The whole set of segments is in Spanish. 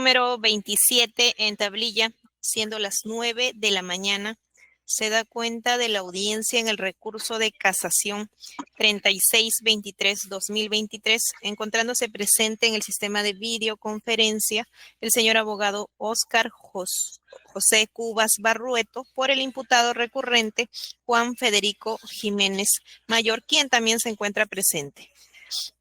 número 27 en tablilla, siendo las 9 de la mañana, se da cuenta de la audiencia en el recurso de casación 3623-2023, encontrándose presente en el sistema de videoconferencia el señor abogado Óscar José Cubas Barrueto por el imputado recurrente Juan Federico Jiménez Mayor, quien también se encuentra presente.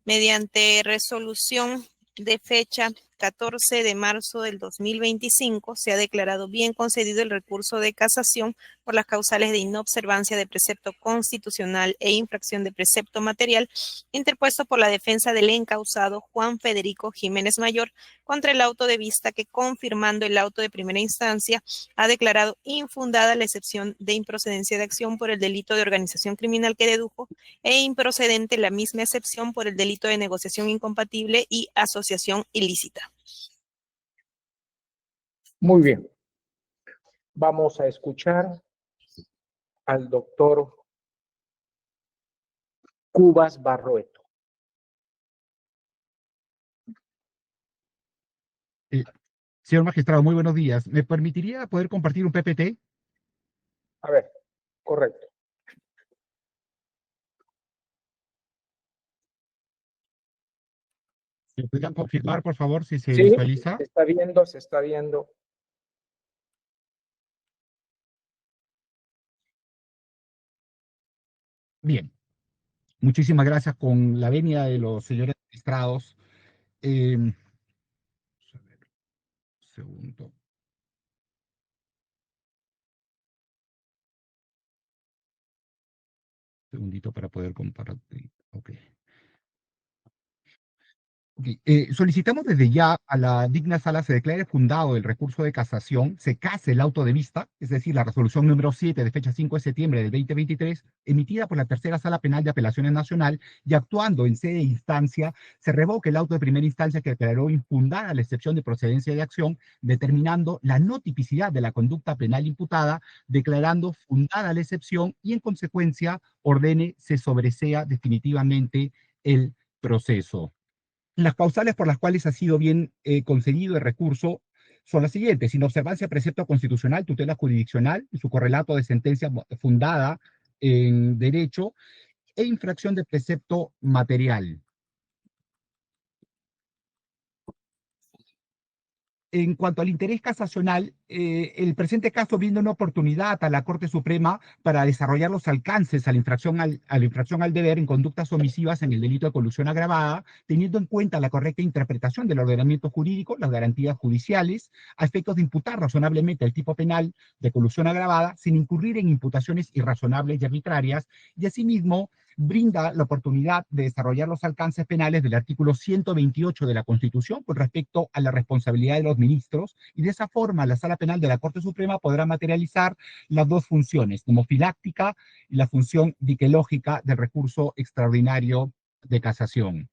Mediante resolución de fecha 14 de marzo del 2025, se ha declarado bien concedido el recurso de casación por las causales de inobservancia de precepto constitucional e infracción de precepto material interpuesto por la defensa del encausado Juan Federico Jiménez Mayor contra el auto de vista que, confirmando el auto de primera instancia, ha declarado infundada la excepción de improcedencia de acción por el delito de organización criminal que dedujo e improcedente la misma excepción por el delito de negociación incompatible y asociación ilícita. Muy bien. Vamos a escuchar al doctor Cubas Barrueto. Señor magistrado, muy buenos días. ¿Me permitiría poder compartir un PPT? A ver, correcto. ¿Me podrían confirmar, por favor, si se Sí, visualiza? se está viendo, se está viendo. Bien. Muchísimas gracias. Con la venia de los señores magistrados. A ver, un segundo. Segundito para poder compartir. Ok. Solicitamos desde ya a la digna sala se declare fundado el recurso de casación, se case el auto de vista, es decir, la resolución número 7 de fecha 5 de septiembre del 2023, emitida por la Tercera Sala Penal de Apelaciones Nacional, y actuando en sede de instancia, se revoque el auto de primera instancia que declaró infundada la excepción de procedencia de acción, determinando la no tipicidad de la conducta penal imputada, declarando fundada la excepción y, en consecuencia, ordene se sobresea definitivamente el proceso. Las causales por las cuales ha sido bien concedido el recurso son las siguientes: inobservancia de precepto constitucional, tutela jurisdiccional y su correlato de sentencia fundada en derecho, e infracción de precepto material. En cuanto al interés casacional, el presente caso brinda una oportunidad a la Corte Suprema para desarrollar los alcances a la infracción al deber en conductas omisivas en el delito de colusión agravada, teniendo en cuenta la correcta interpretación del ordenamiento jurídico, las garantías judiciales, a efectos de imputar razonablemente el tipo penal de colusión agravada sin incurrir en imputaciones irrazonables y arbitrarias, y asimismo brinda la oportunidad de desarrollar los alcances penales del artículo 128 de la Constitución con respecto a la responsabilidad de los ministros, y de esa forma la Sala Penal de la Corte Suprema podrá materializar las dos funciones, nomofiláctica y la función diquelógica del recurso extraordinario de casación.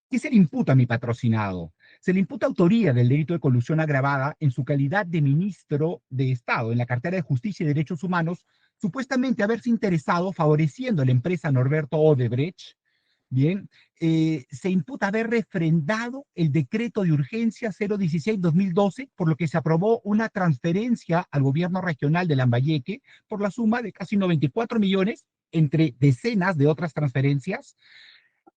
¿Qué se le imputa a mi patrocinado? Se le imputa autoría del delito de colusión agravada en su calidad de ministro de Estado en la cartera de Justicia y Derechos Humanos, supuestamente haberse interesado favoreciendo a la empresa Norberto Odebrecht. Bien, se imputa haber refrendado el decreto de urgencia 016-2012, por lo que se aprobó una transferencia al gobierno regional de Lambayeque por la suma de casi 94 millones entre decenas de otras transferencias,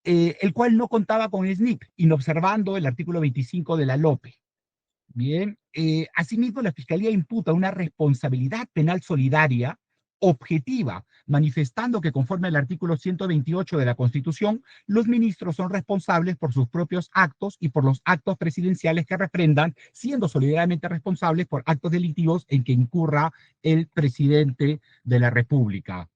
el cual no contaba con SNIP, inobservando el artículo 25 de la LOPE. Bien, asimismo, la Fiscalía imputa una responsabilidad penal solidaria objetiva, manifestando que conforme al artículo 128 de la Constitución, los ministros son responsables por sus propios actos y por los actos presidenciales que refrendan, siendo solidariamente responsables por actos delictivos en que incurra el presidente de la República.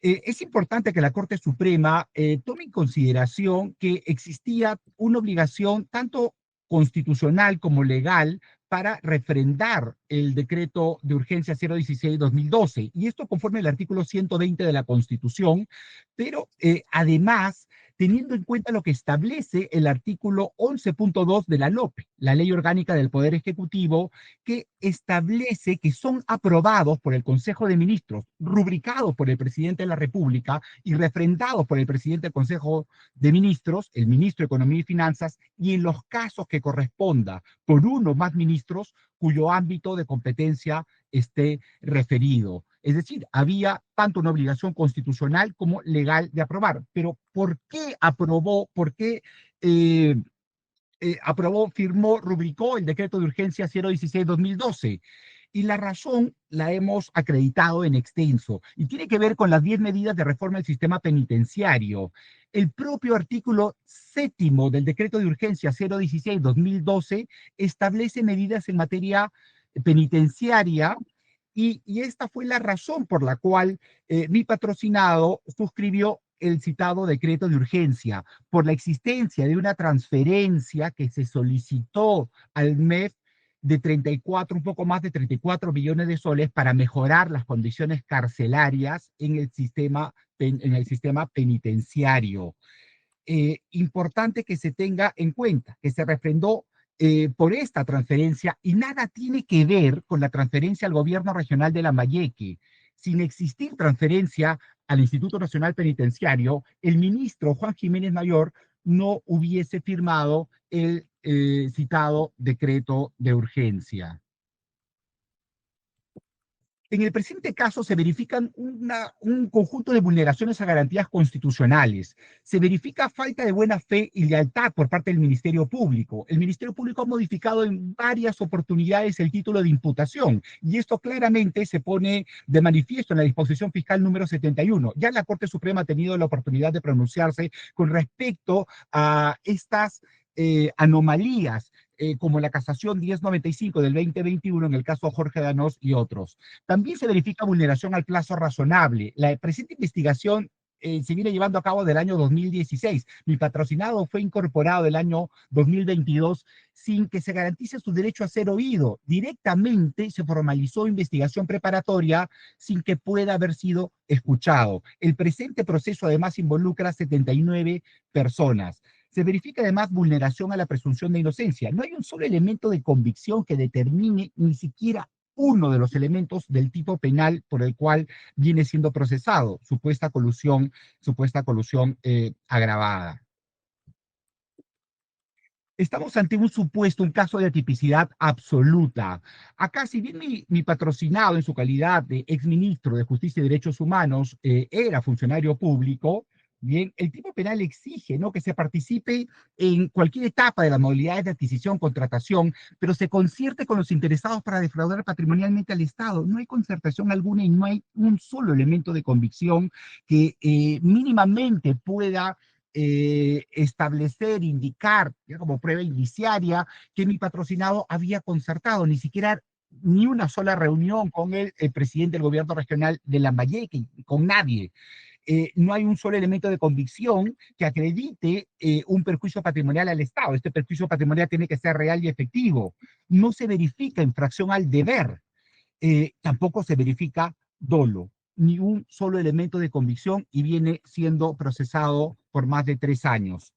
Es importante que la Corte Suprema tome en consideración que existía una obligación tanto constitucional como legal para refrendar el decreto de urgencia 016-2012, y esto conforme al artículo 120 de la Constitución, pero además teniendo en cuenta lo que establece el artículo 11.2 de la LOPE, la Ley Orgánica del Poder Ejecutivo, que establece que son aprobados por el Consejo de Ministros, rubricados por el Presidente de la República y refrendados por el Presidente del Consejo de Ministros, el Ministro de Economía y Finanzas, y en los casos que corresponda por uno o más ministros cuyo ámbito de competencia esté referido. Es decir, había tanto una obligación constitucional como legal de aprobar. Pero ¿por qué aprobó, aprobó, firmó, rubricó el decreto de urgencia 016-2012? Y la razón la hemos acreditado en extenso y tiene que ver con las 10 medidas de reforma del sistema penitenciario. El propio artículo 7º del decreto de urgencia 016-2012 establece medidas en materia penitenciaria y esta fue la razón por la cual mi patrocinado suscribió el citado decreto de urgencia, por la existencia de una transferencia que se solicitó al MEF de 34, un poco más de 34 millones de soles para mejorar las condiciones carcelarias en el sistema penitenciario. Importante que se tenga en cuenta, que se refrendó por esta transferencia y nada tiene que ver con la transferencia al gobierno regional de Lambayeque. Sin existir transferencia al Instituto Nacional Penitenciario, el ministro Juan Jiménez Mayor no hubiese firmado el citado decreto de urgencia. En el presente caso se verifican un conjunto de vulneraciones a garantías constitucionales. Se verifica falta de buena fe y lealtad por parte del Ministerio Público. El Ministerio Público ha modificado en varias oportunidades el título de imputación y esto claramente se pone de manifiesto en la disposición fiscal número 71. Ya la Corte Suprema ha tenido la oportunidad de pronunciarse con respecto a estas anomalías, como la casación 1095 del 2021 en el caso Jorge Danós y otros. También se verifica vulneración al plazo razonable. La presente investigación se viene llevando a cabo del año 2016. Mi patrocinado fue incorporado el año 2022 sin que se garantice su derecho a ser oído. Directamente se formalizó investigación preparatoria sin que pueda haber sido escuchado. El presente proceso además involucra 79 personas. Se verifica además vulneración a la presunción de inocencia. No hay un solo elemento de convicción que determine ni siquiera uno de los elementos del tipo penal por el cual viene siendo procesado, supuesta colusión agravada. Estamos ante un supuesto, un caso de atipicidad absoluta. Acá, si bien mi patrocinado en su calidad de exministro de Justicia y Derechos Humanos era funcionario público, bien, el tipo penal exige, ¿no?, que se participe en cualquier etapa de las modalidades de adquisición, contratación, pero se concierte con los interesados para defraudar patrimonialmente al Estado. No hay concertación alguna y no hay un solo elemento de convicción que mínimamente pueda establecer, indicar, ya como prueba indiciaria, que mi patrocinado había concertado, ni siquiera ni una sola reunión con el presidente del gobierno regional de Lambayeque, con nadie. No hay un solo elemento de convicción que acredite un perjuicio patrimonial al Estado. Este perjuicio patrimonial tiene que ser real y efectivo. No se verifica infracción al deber. Tampoco se verifica dolo. Ni un solo elemento de convicción y viene siendo procesado por más de 3 años.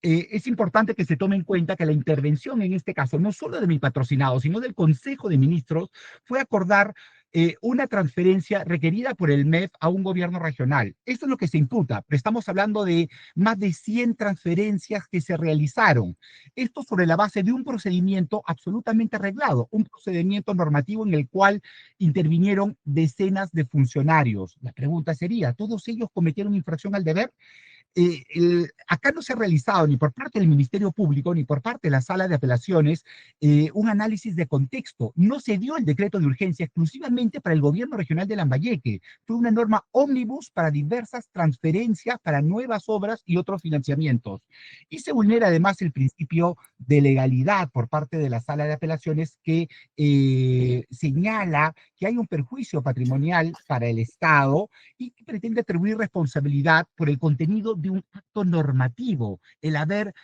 Es importante que se tome en cuenta que la intervención en este caso, no solo de mi patrocinado, sino del Consejo de Ministros, fue acordar una transferencia requerida por el MEF a un gobierno regional. Esto es lo que se imputa, pero estamos hablando de más de 100 transferencias que se realizaron. Esto sobre la base de un procedimiento absolutamente arreglado, un procedimiento normativo en el cual intervinieron decenas de funcionarios. La pregunta sería, ¿todos ellos cometieron infracción al deber? Acá no se ha realizado ni por parte del Ministerio Público ni por parte de la Sala de Apelaciones un análisis de contexto. No se dio el decreto de urgencia exclusivamente para el gobierno regional de Lambayeque. Fue una norma ómnibus para diversas transferencias, para nuevas obras y otros financiamientos. Y se vulnera además el principio de legalidad por parte de la Sala de Apelaciones que señala que hay un perjuicio patrimonial para el Estado y que pretende atribuir responsabilidad por el contenido de un acto normativo, el haber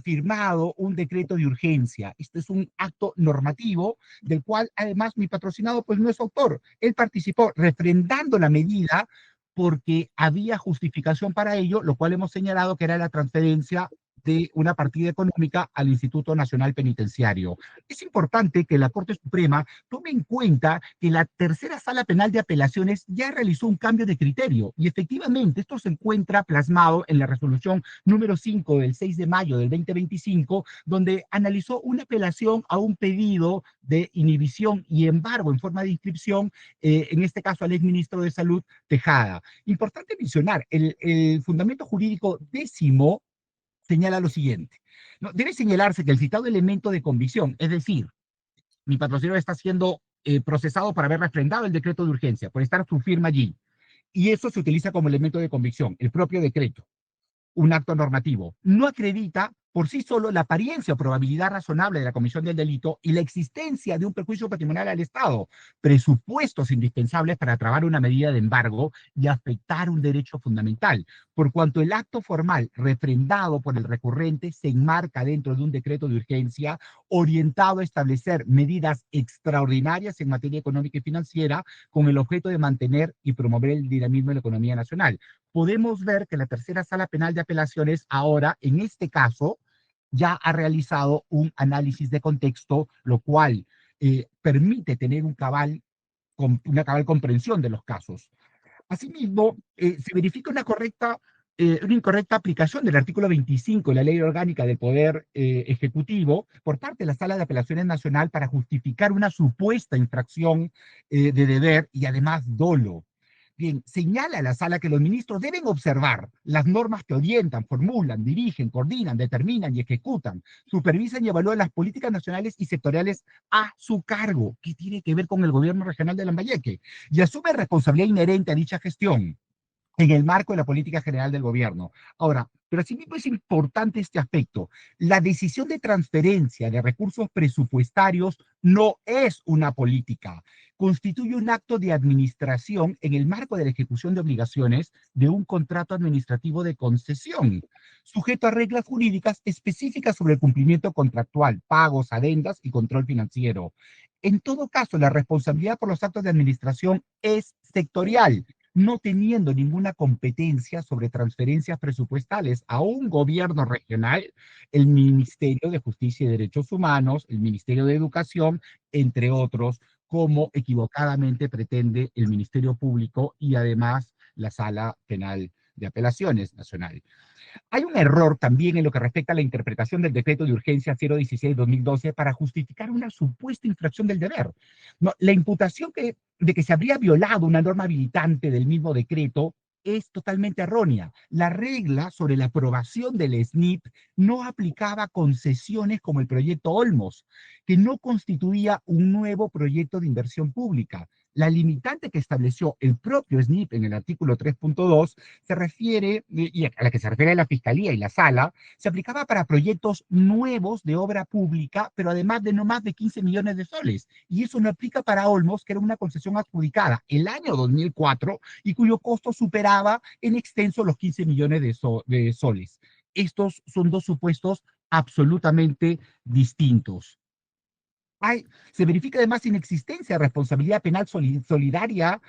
firmado un decreto de urgencia. Este es un acto normativo del cual además mi patrocinado pues no es autor. Él participó refrendando la medida porque había justificación para ello, lo cual hemos señalado que era la transferencia de una partida económica al Instituto Nacional Penitenciario. Es importante que la Corte Suprema tome en cuenta que la tercera sala penal de apelaciones ya realizó un cambio de criterio y efectivamente esto se encuentra plasmado en la resolución número 5 del 6 de mayo del 2025, donde analizó una apelación a un pedido de inhibición y embargo en forma de inscripción, en este caso al exministro de Salud, Tejada. Importante mencionar, el fundamento jurídico décimo señala lo siguiente. No, debe señalarse que el citado elemento de convicción, es decir, mi patrocinador está siendo procesado por haber refrendado el decreto de urgencia, por estar su firma allí, y eso se utiliza como elemento de convicción, el propio decreto, un acto normativo, no acredita por sí solo la apariencia o probabilidad razonable de la comisión del delito y la existencia de un perjuicio patrimonial al Estado, presupuestos indispensables para trabar una medida de embargo y afectar un derecho fundamental, por cuanto el acto formal refrendado por el recurrente se enmarca dentro de un decreto de urgencia orientado a establecer medidas extraordinarias en materia económica y financiera con el objeto de mantener y promover el dinamismo de la economía nacional. Podemos ver que la tercera sala penal de apelaciones ahora, en este caso, ya ha realizado un análisis de contexto, lo cual permite tener una cabal comprensión de los casos. Asimismo, se verifica una incorrecta aplicación del artículo 25 de la Ley Orgánica del Poder Ejecutivo por parte de la Sala de Apelaciones Nacional para justificar una supuesta infracción de deber y además dolo. Bien, señala la sala que los ministros deben observar las normas que orientan, formulan, dirigen, coordinan, determinan y ejecutan, supervisan y evalúan las políticas nacionales y sectoriales a su cargo, que tiene que ver con el gobierno regional de Lambayeque, y asume responsabilidad inherente a dicha gestión en el marco de la política general del gobierno. Ahora, pero asimismo es importante este aspecto. La decisión de transferencia de recursos presupuestarios no es una política, constituye un acto de administración en el marco de la ejecución de obligaciones de un contrato administrativo de concesión, sujeto a reglas jurídicas específicas sobre el cumplimiento contractual, pagos, adendas y control financiero. En todo caso, la responsabilidad por los actos de administración es sectorial, no teniendo ninguna competencia sobre transferencias presupuestales a un gobierno regional, el Ministerio de Justicia y Derechos Humanos, el Ministerio de Educación, entre otros, como equivocadamente pretende el Ministerio Público y además la Sala Penal de Apelaciones Nacional. Hay un error también en lo que respecta a la interpretación del decreto de urgencia 016-2012 para justificar una supuesta infracción del deber. No, la imputación de que se habría violado una norma habilitante del mismo decreto es totalmente errónea. La regla sobre la aprobación del SNIP no aplicaba concesiones como el proyecto Olmos, que no constituía un nuevo proyecto de inversión pública. La limitante que estableció el propio SNIP en el artículo 3.2 se refiere, y a la que se refiere la Fiscalía y la Sala, se aplicaba para proyectos nuevos de obra pública, pero además de no más de 15 millones de soles. Y eso no aplica para Olmos, que era una concesión adjudicada el año 2004 y cuyo costo superaba en extenso los 15 millones de soles. Estos son dos supuestos absolutamente distintos. Se verifica además inexistencia de responsabilidad penal solidaria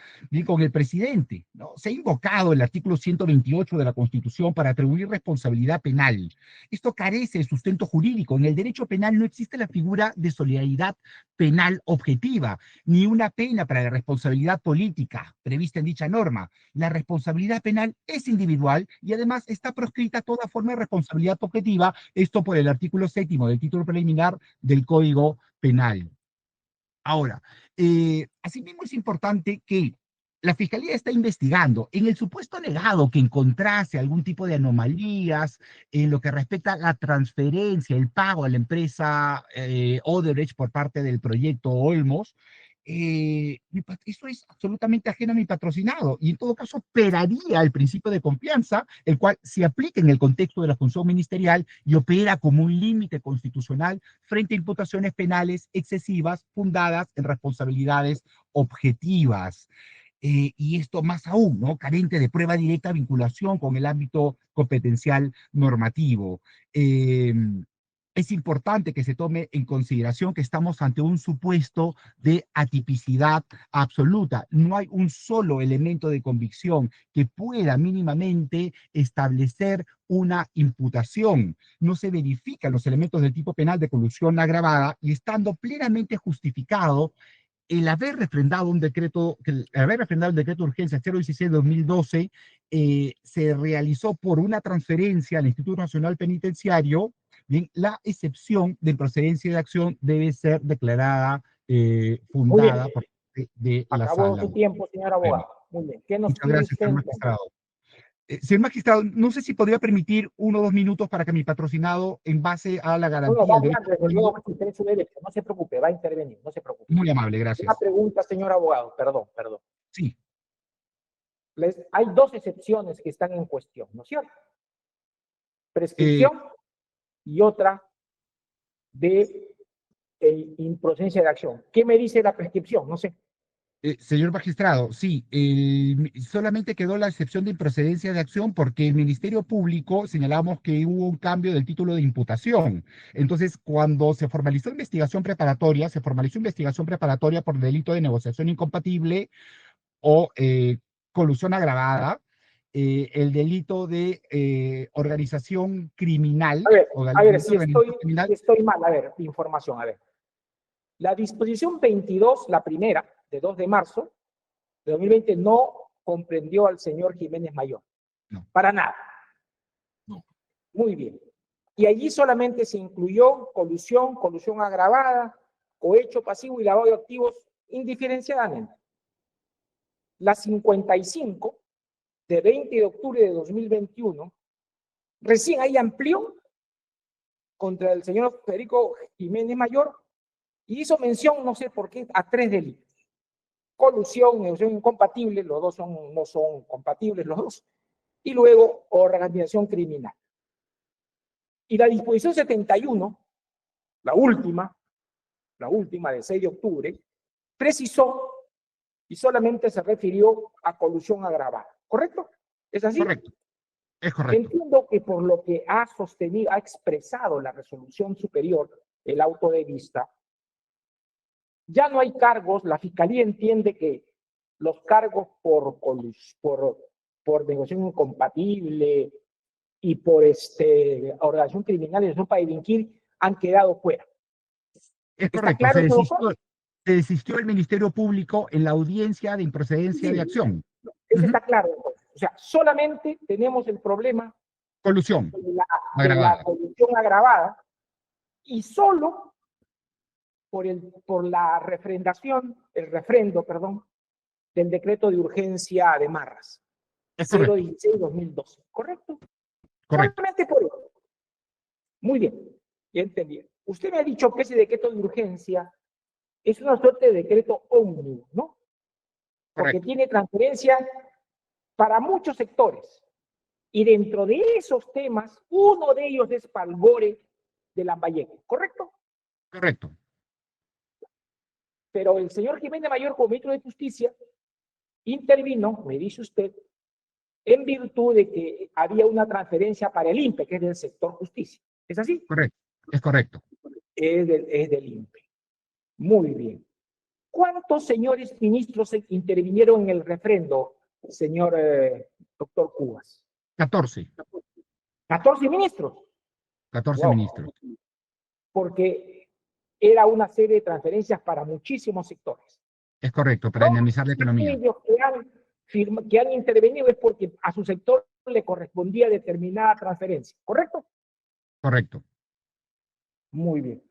con el presidente, ¿no? Se ha invocado el artículo 128 de la Constitución para atribuir responsabilidad penal. Esto carece de sustento jurídico. En el derecho penal no existe la figura de solidaridad penal objetiva, ni una pena para la responsabilidad política prevista en dicha norma. La responsabilidad penal es individual y además está proscrita toda forma de responsabilidad objetiva, esto por el artículo 7º del título preliminar del Código Penal. Ahora, asimismo es importante que la Fiscalía está investigando en el supuesto alegado que encontrase algún tipo de anomalías en lo que respecta a la transferencia, el pago a la empresa Odebrecht por parte del proyecto Olmos. Eso es absolutamente ajeno a mi patrocinado y en todo caso operaría el principio de confianza, el cual se aplica en el contexto de la función ministerial y opera como un límite constitucional frente a imputaciones penales excesivas fundadas en responsabilidades objetivas. Y esto más aún, ¿no? Carente de prueba directa vinculación con el ámbito competencial normativo. Es importante que se tome en consideración que estamos ante un supuesto de atipicidad absoluta. No hay un solo elemento de convicción que pueda mínimamente establecer una imputación. No se verifican los elementos del tipo penal de colusión agravada y estando plenamente justificado el haber refrendado un decreto, el haber refrendado el decreto de urgencia 016-2012, se realizó por una transferencia al Instituto Nacional Penitenciario. Bien, la excepción de improcedencia de acción debe ser declarada Muy bien. fundada por de la Acabó sala. su tiempo, señor abogado. Muy bien. ¿Qué nos Muchas pide gracias, usted señor entonces? magistrado. Señor magistrado, no sé si podría permitir 1 o 2 minutos para que mi patrocinado, en base a la No, garantía va a del hablar, derecho, desde luego que usted es su derecho. No se preocupe, va a intervenir, no se preocupe. muy amable, Una gracias. pregunta, señor abogado, perdón. Sí, Hay dos excepciones que están en cuestión, ¿no es cierto? Prescripción y otra de improcedencia de acción. ¿Qué me dice la prescripción? No sé. señor magistrado, sí, solamente quedó la excepción de improcedencia de acción porque el Ministerio Público señalamos que hubo un cambio del título de imputación. Entonces, cuando se formalizó investigación preparatoria, por delito de negociación incompatible o colusión agravada, el delito de organización criminal, A ver, delito de organización criminal, si estoy mal, a ver, información, a ver. La disposición 22, la primera, de 2 de marzo de 2020, no comprendió al señor Jiménez Mayor. No. Para nada. No. Muy bien. Y allí solamente se incluyó colusión agravada, cohecho pasivo y lavado de activos indiferenciadamente. La 55 de 20 de octubre de 2021, recién ahí amplió contra el señor Federico Jiménez Mayor y hizo mención, no sé por qué, a 3 delitos. Colusión, negociación incompatible, los dos no son compatibles los dos, y luego organización criminal. Y la disposición 71, la última del 6 de octubre, precisó y solamente se refirió a colusión agravada. ¿Correcto? ¿Es así? Correcto, es correcto. Entiendo que por lo que ha sostenido, ha expresado la resolución superior, el auto de vista, ya no hay cargos, la Fiscalía entiende que los cargos por negociación incompatible y por organización criminal y acción para delinquir han quedado fuera. Es ¿Está correcto, claro, se desistió el Ministerio Público en la audiencia de improcedencia de acción. Eso está claro. O sea, solamente tenemos el problema Colusión de agravada. la colusión agravada y solo por la refrendo, del decreto de urgencia de Marras. Es correcto. 016-2012. ¿Correcto? Correcto. Solamente por eso. Muy bien, ya entendí. Usted me ha dicho que ese decreto de urgencia es una suerte de decreto ómnibus, ¿no? Porque Correcto. tiene transferencia para muchos sectores. Y dentro de esos temas, uno de ellos es Palgore de Lambayeque, ¿correcto? Correcto. Pero el señor Jiménez Mayor, como ministro de Justicia, intervino, me dice usted, en virtud de que había una transferencia para el INPE, que es del sector justicia. ¿Es así? Correcto. Es correcto. Es del INPE. Muy bien. ¿Cuántos señores ministros intervinieron en el refrendo, señor doctor Cubas? 14. 14 ministros. 14 Wow. ministros. Porque era una serie de transferencias para muchísimos sectores. Es correcto, para dinamizar la economía. Ellos que han intervenido es porque a su sector le correspondía determinada transferencia, ¿correcto? Correcto. Muy bien.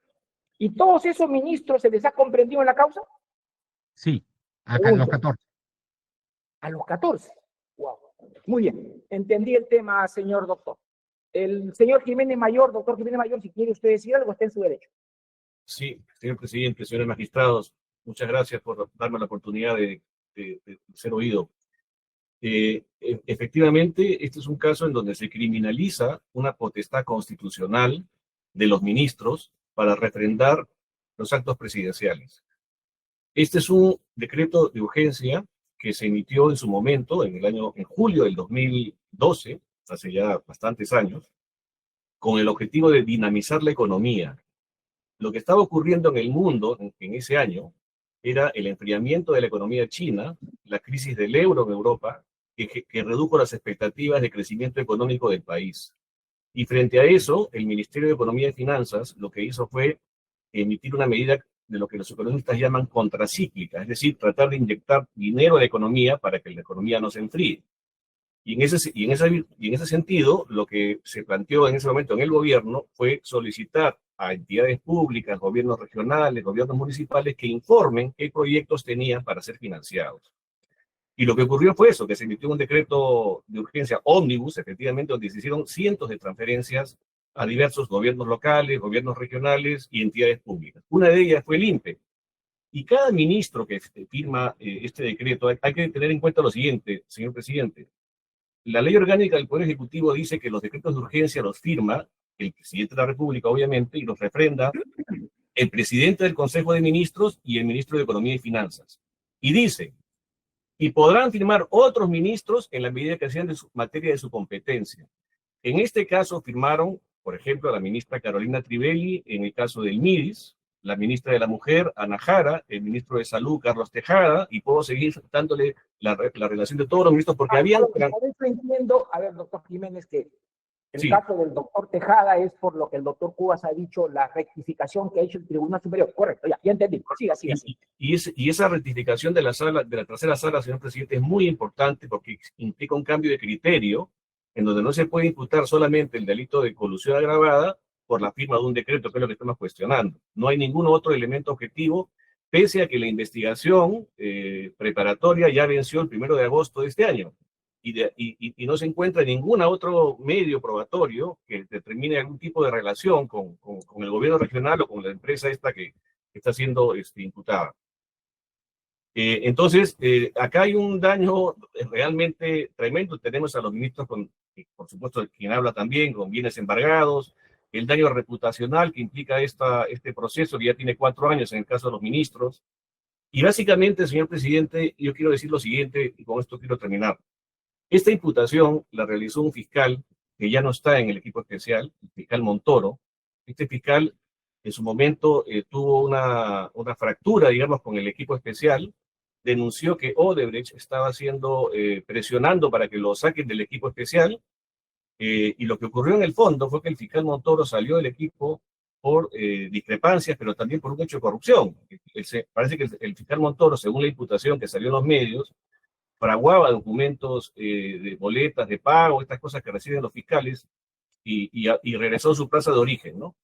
¿Y todos esos ministros se les ha comprendido en la causa? Sí, acá los 14. A los 14. Wow. Muy bien. Entendí el tema, señor doctor. El señor Jiménez Mayor, doctor Jiménez Mayor, si quiere usted decir algo, está en su derecho. Sí, señor presidente, señores magistrados, muchas gracias por darme la oportunidad de ser oído. Efectivamente, este es un caso en donde se criminaliza una potestad constitucional de los ministros para refrendar los actos presidenciales. Este es un decreto de urgencia que se emitió en su momento, en julio del 2012, hace ya bastantes años, con el objetivo de dinamizar la economía. Lo que estaba ocurriendo en el mundo en ese año era el enfriamiento de la economía china, la crisis del euro en Europa, que redujo las expectativas de crecimiento económico del país. Y frente a eso, el Ministerio de Economía y Finanzas lo que hizo fue emitir una medida de lo que los economistas llaman contracíclica, es decir, tratar de inyectar dinero a la economía para que la economía no se enfríe. Y en ese sentido, lo que se planteó en ese momento en el gobierno fue solicitar a entidades públicas, gobiernos regionales, gobiernos municipales, que informen qué proyectos tenían para ser financiados. Y lo que ocurrió fue eso, que se emitió un decreto de urgencia ómnibus, efectivamente, donde se hicieron cientos de transferencias a diversos gobiernos locales, gobiernos regionales y entidades públicas. Una de ellas fue el INPE. Y cada ministro que firma este decreto, hay que tener en cuenta lo siguiente, señor presidente. La ley orgánica del Poder Ejecutivo dice que los decretos de urgencia los firma el presidente de la República, obviamente, y los refrenda el presidente del Consejo de Ministros y el ministro de Economía y Finanzas. Y dice, y podrán firmar otros ministros en la medida que sean de su materia de su competencia. En este caso firmaron, por ejemplo, la ministra Carolina Trivelli, en el caso del MIDIS, la ministra de la Mujer, Ana Jara, el ministro de Salud, Carlos Tejada, y puedo seguir dándole la relación de todos los ministros, porque habían... Por eso entiendo, a ver, doctor Jiménez, que el Sí. caso del doctor Tejada es por lo que el doctor Cubas ha dicho, la rectificación que ha hecho el Tribunal Superior. Correcto, ya entendí. Siga. Y esa rectificación de la tercera sala, señor presidente, es muy importante porque implica un cambio de criterio en donde no se puede imputar solamente el delito de colusión agravada por la firma de un decreto, que es lo que estamos cuestionando. No hay ningún otro elemento objetivo, pese a que la investigación preparatoria ya venció el 1 de agosto de este año. Y no se encuentra ningún otro medio probatorio que determine algún tipo de relación con el gobierno regional o con la empresa esta que está siendo imputada. Entonces, acá hay un daño realmente tremendo. Tenemos a los ministros, por supuesto, quien habla también, con bienes embargados, el daño reputacional que implica este proceso, que ya tiene 4 años en el caso de los ministros. Y básicamente, señor presidente, yo quiero decir lo siguiente, y con esto quiero terminar. Esta imputación la realizó un fiscal que ya no está en el equipo especial, el fiscal Montoro. Este fiscal en su momento tuvo una fractura, digamos, con el equipo especial, denunció que Odebrecht estaba presionando para que lo saquen del equipo especial, y lo que ocurrió en el fondo fue que el fiscal Montoro salió del equipo por discrepancias, pero también por un hecho de corrupción. Parece que el fiscal Montoro, según la imputación que salió en los medios, fraguaba documentos de boletas de pago, estas cosas que reciben los fiscales, y regresó a su plaza de origen, ¿no?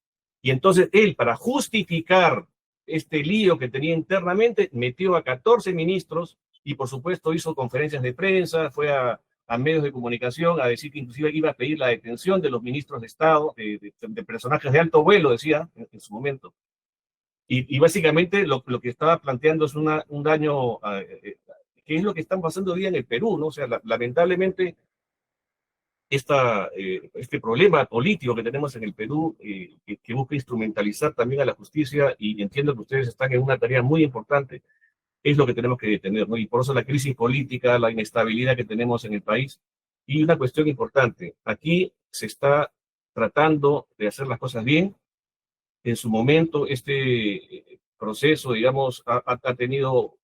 Y entonces él, para justificar este lío que tenía internamente, metió a 14 ministros y por supuesto hizo conferencias de prensa, fue a medios de comunicación a decir que inclusive iba a pedir la detención de los ministros de Estado, de personajes de alto vuelo, decía en su momento. Y básicamente lo que estaba planteando es un daño, que es lo que están pasando hoy día en el Perú, ¿no? O sea, lamentablemente este problema político que tenemos en el Perú, que busca instrumentalizar también a la justicia, y entiendo que ustedes están en una tarea muy importante, es lo que tenemos que detener, ¿no? Y por eso la crisis política, la inestabilidad que tenemos en el país. Y una cuestión importante, aquí se está tratando de hacer las cosas bien. En su momento, este proceso, digamos, ha tenido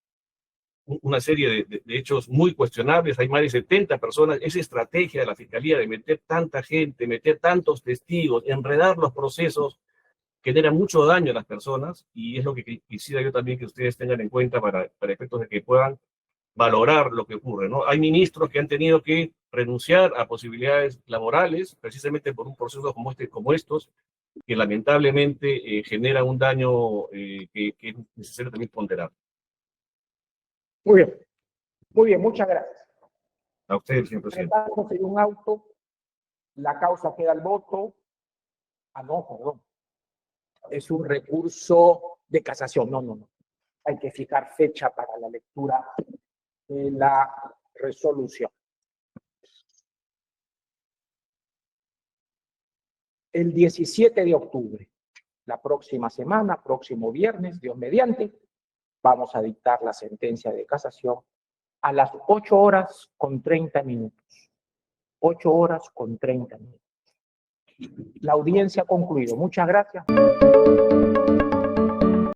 una serie de hechos muy cuestionables. Hay más de 70 personas. Esa estrategia de la Fiscalía de meter tanta gente, meter tantos testigos, enredar los procesos, genera mucho daño a las personas, y es lo que quisiera yo también que ustedes tengan en cuenta para efectos de que puedan valorar lo que ocurre, ¿no? Hay ministros que han tenido que renunciar a posibilidades laborales precisamente por un proceso como estos, que lamentablemente genera un daño que es necesario también ponderar. Muy bien, muchas gracias. A ustedes, señor presidente. Tratándose de un auto, la causa queda al voto. No, perdón. Es un recurso de casación. No. Hay que fijar fecha para la lectura de la resolución. El 17 de octubre, la próxima semana, próximo viernes, Dios mediante, vamos a dictar la sentencia de casación a las 8:30. 8:30. La audiencia ha concluido. Muchas gracias.